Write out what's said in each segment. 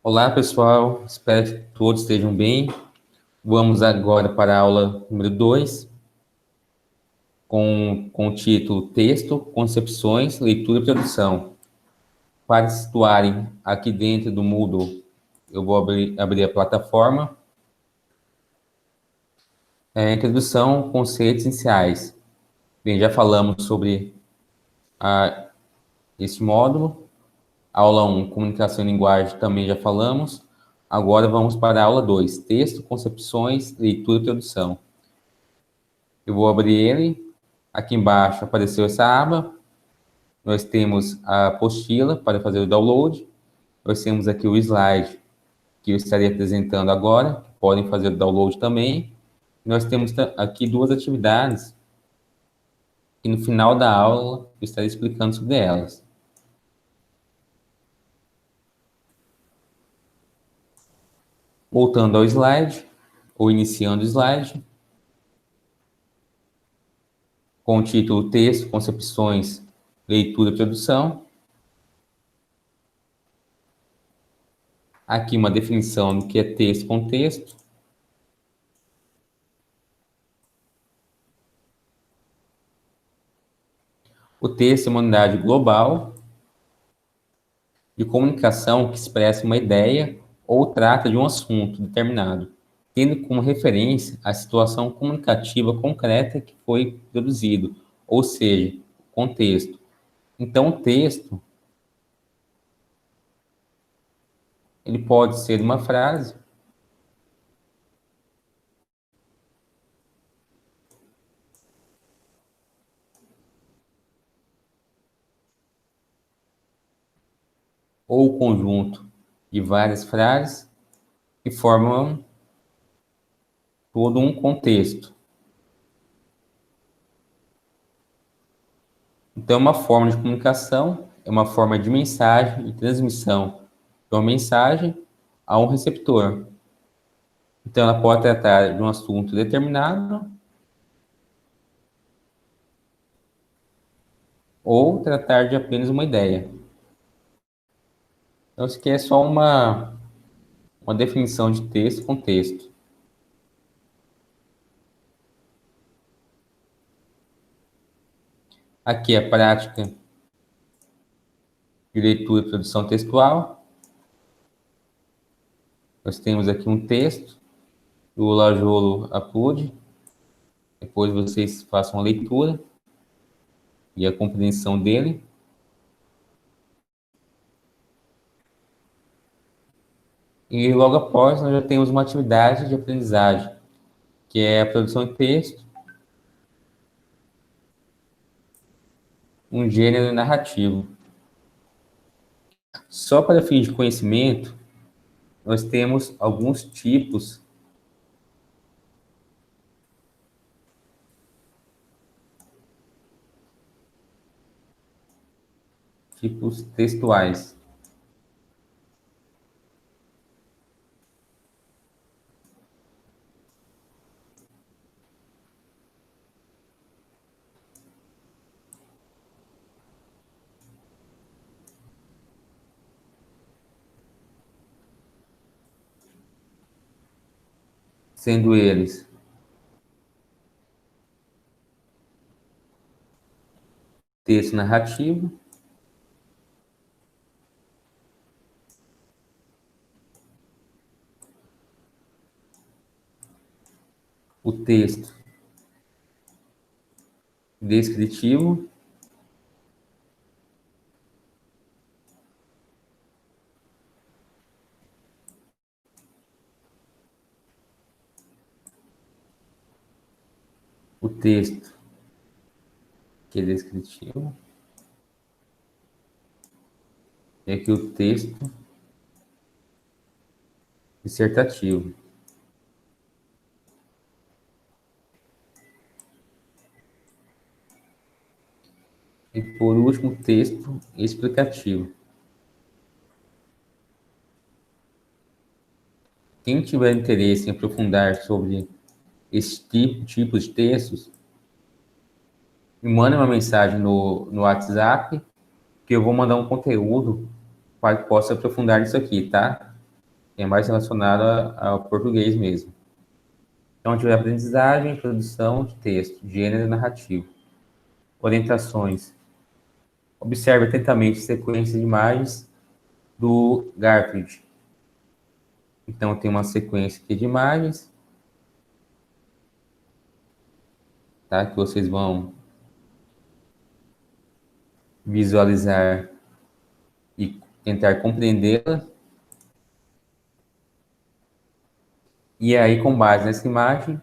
Olá, pessoal. Espero que todos estejam bem. Vamos agora para a aula número 2, com o título Texto, Concepções, Leitura e Tradução. Para se situarem aqui dentro do Moodle, eu vou abrir a plataforma. Introdução, conceitos iniciais. Bem, já falamos sobre este módulo. Aula 1, Comunicação e Linguagem, também já falamos. Agora vamos para a aula 2, Texto, Concepções, Leitura e Tradução. Eu vou abrir ele. Aqui embaixo apareceu essa aba. Nós temos a apostila para fazer o download. Nós temos aqui o slide que eu estarei apresentando agora. Podem fazer o download também. Nós temos aqui duas atividades e no final da aula eu estarei explicando sobre elas. Voltando ao slide, ou iniciando o slide, com o título Texto, Concepções, Leitura e Tradução. Aqui uma definição do que é texto e contexto. O texto é uma unidade global de comunicação que expressa uma ideia ou trata de um assunto determinado, tendo como referência a situação comunicativa concreta que foi produzido, ou seja, o contexto. Então, o texto ele pode ser uma frase, ou o conjunto de várias frases que formam todo um contexto. Então, uma forma de comunicação é uma forma de mensagem e transmissão de uma mensagem a um receptor. Então, ela pode tratar de um assunto determinado ou tratar de apenas uma ideia. Então, isso aqui é só uma definição de texto com texto. Aqui é a prática de leitura e produção textual. Nós temos aqui um texto do Lajolo Apud. Depois vocês façam a leitura e a compreensão dele. E logo após, nós já temos uma atividade de aprendizagem, que é a produção de texto, um gênero narrativo. Só para fins de conhecimento, nós temos alguns tipos textuais. Sendo eles texto narrativo, o texto descritivo, o texto que é descritivo, e aqui o texto dissertativo. E por último, o texto explicativo. Quem tiver interesse em aprofundar sobre esse tipo de textos, me manda uma mensagem no WhatsApp, que eu vou mandar um conteúdo para que possa aprofundar isso aqui, tá? é mais relacionado ao português mesmo. Então, tiver aprendizagem, produção de texto, gênero e narrativo. Orientações. Observe atentamente a sequência de imagens do Garfield. Então, tem uma sequência aqui de imagens, tá? Que vocês vão visualizar e tentar compreendê-la. E aí, com base nessa imagem,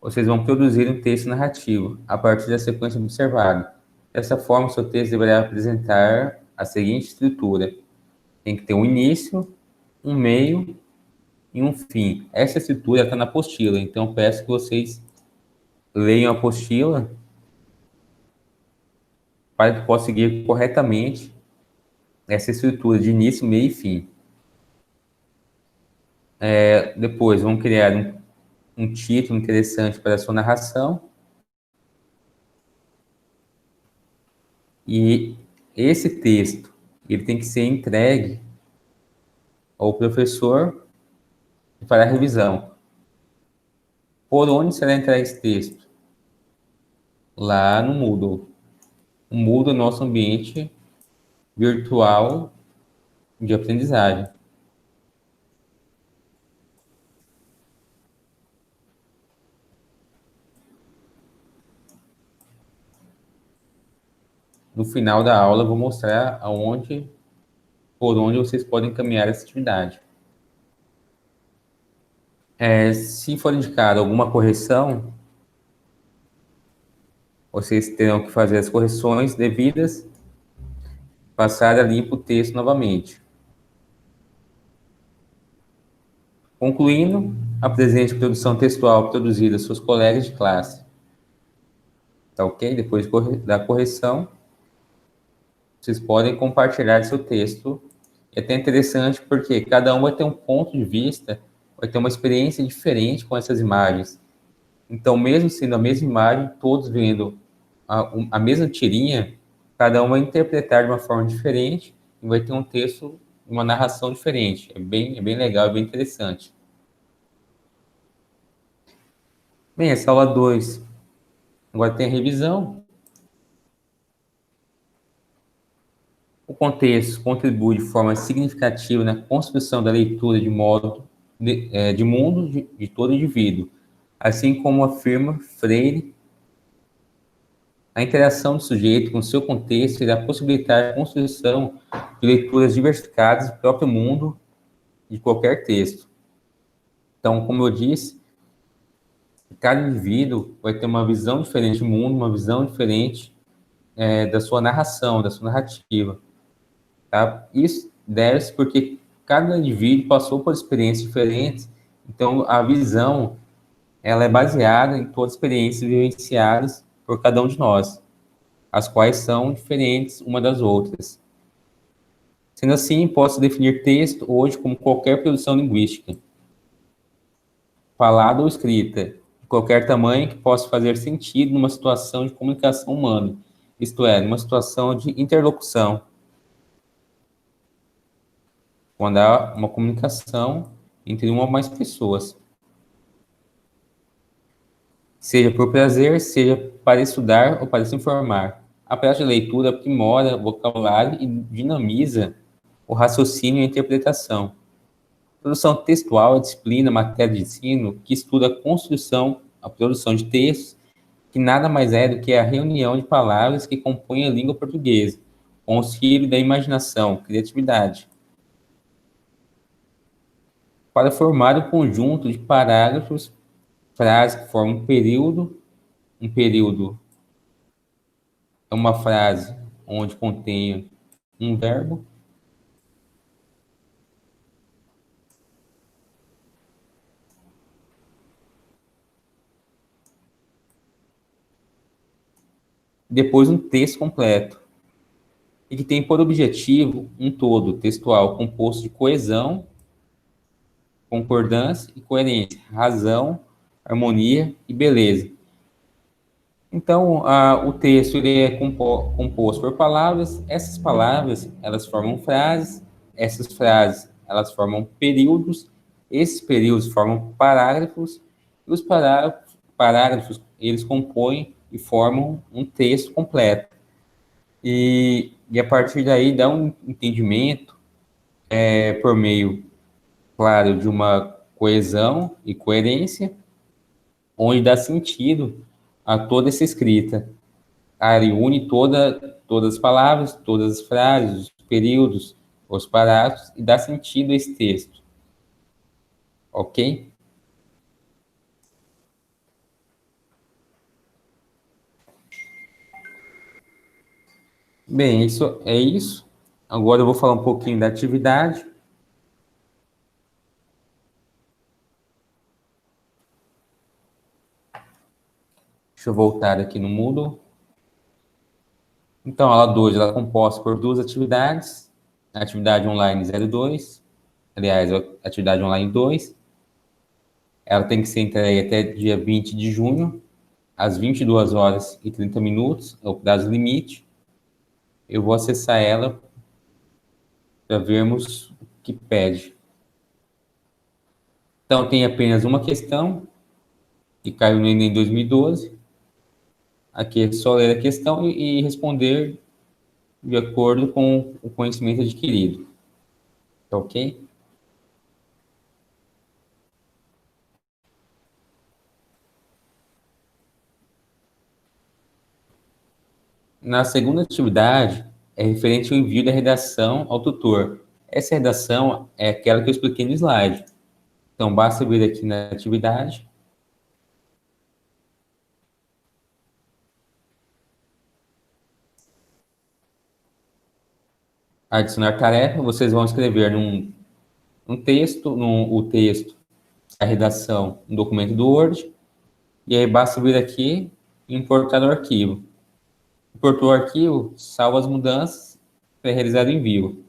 vocês vão produzir um texto narrativo a partir da sequência observada. Dessa forma, seu texto deverá apresentar a seguinte estrutura: tem que ter um início, um meio e um fim. Essa estrutura está na apostila, então peço que vocês leiam a apostila para que possa seguir corretamente essa estrutura de início, meio e fim. Depois, vamos criar um título interessante para a sua narração. E esse texto, ele tem que ser entregue ao professor que fará a revisão. Por onde será entregue esse texto? Lá no Moodle. O Moodle é o nosso ambiente virtual de aprendizagem. No final da aula, eu vou mostrar por onde vocês podem caminhar essa atividade. Se for indicado alguma correção, vocês terão que fazer as correções devidas, passar a limpo o texto novamente. Concluindo, apresente a produção textual produzida a seus colegas de classe. Tá ok? Depois da correção, vocês podem compartilhar seu texto. É até interessante porque cada um vai ter um ponto de vista, vai ter uma experiência diferente com essas imagens. Então, mesmo sendo a mesma imagem, todos vendo a mesma tirinha, cada um vai interpretar de uma forma diferente e vai ter um texto, uma narração diferente. É bem legal, é bem interessante. Bem, essa aula 2 agora tem a revisão. O contexto contribui de forma significativa na construção da leitura de mundo de todo indivíduo, assim como afirma Freire. A interação do sujeito com seu contexto irá possibilitar a construção de leituras diversificadas do próprio mundo de qualquer texto. Então, como eu disse, cada indivíduo vai ter uma visão diferente do mundo, uma visão diferente da sua narração, da sua narrativa. Tá? Isso deve-se porque cada indivíduo passou por experiências diferentes, então a visão ela é baseada em todas as experiências vivenciadas por cada um de nós, as quais são diferentes uma das outras. Sendo assim, posso definir texto hoje como qualquer produção linguística, falada ou escrita, de qualquer tamanho que possa fazer sentido numa situação de comunicação humana, isto é, numa situação de interlocução, quando há uma comunicação entre uma ou mais pessoas. Seja por prazer, seja para estudar ou para se informar. A prática de leitura aprimora o vocabulário e dinamiza o raciocínio e a interpretação. Produção textual é a disciplina, matéria de ensino que estuda a construção, a produção de textos, que nada mais é do que a reunião de palavras que compõem a língua portuguesa, com o auxílio da imaginação, criatividade, para formar um conjunto de parágrafos, frases que formam um período é uma frase onde contém um verbo. Depois um texto completo, e que tem por objetivo um todo textual composto de coesão, concordância e coerência, razão, harmonia e beleza. Então, o texto ele é composto por palavras, essas palavras elas formam frases, essas frases elas formam períodos, esses períodos formam parágrafos, e os parágrafos eles compõem e formam um texto completo. E a partir daí dá um entendimento por meio, claro, de uma coesão e coerência, onde dá sentido a toda essa escrita. Ele une todas as palavras, todas as frases, os períodos, os parágrafos e dá sentido a esse texto. Ok? Bem, isso é isso. Agora eu vou falar um pouquinho da atividade. Deixa eu voltar aqui no Moodle. Então, a aula 2 ela é composta por duas atividades. A atividade online 02, aliás, a atividade online 2. Ela tem que ser entregue até dia 20 de junho, às 22 horas e 30 minutos, é o prazo limite. Eu vou acessar ela para vermos o que pede. Então, tem apenas uma questão, que caiu no Enem 2012. Aqui é só ler a questão e responder de acordo com o conhecimento adquirido. Tá ok? Na segunda atividade, é referente ao envio da redação ao tutor. Essa redação é aquela que eu expliquei no slide. Então, basta vir aqui na atividade. Adicionar tarefa, vocês vão escrever um texto, o texto, a redação, um documento do Word, e aí basta vir aqui e importar o arquivo. Importou o arquivo, salva as mudanças para realizar o envio.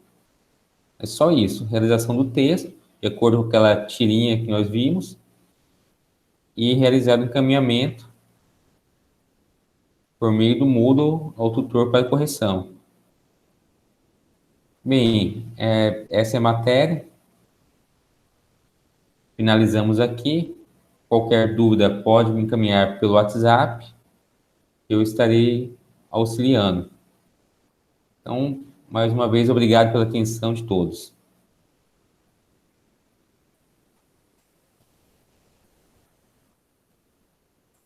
É só isso, realização do texto, de acordo com aquela tirinha que nós vimos, e realizar o encaminhamento por meio do Moodle ao tutor para correção. Bem, essa é a matéria. Finalizamos aqui. Qualquer dúvida pode me encaminhar pelo WhatsApp. Eu estarei auxiliando. Então, mais uma vez, obrigado pela atenção de todos.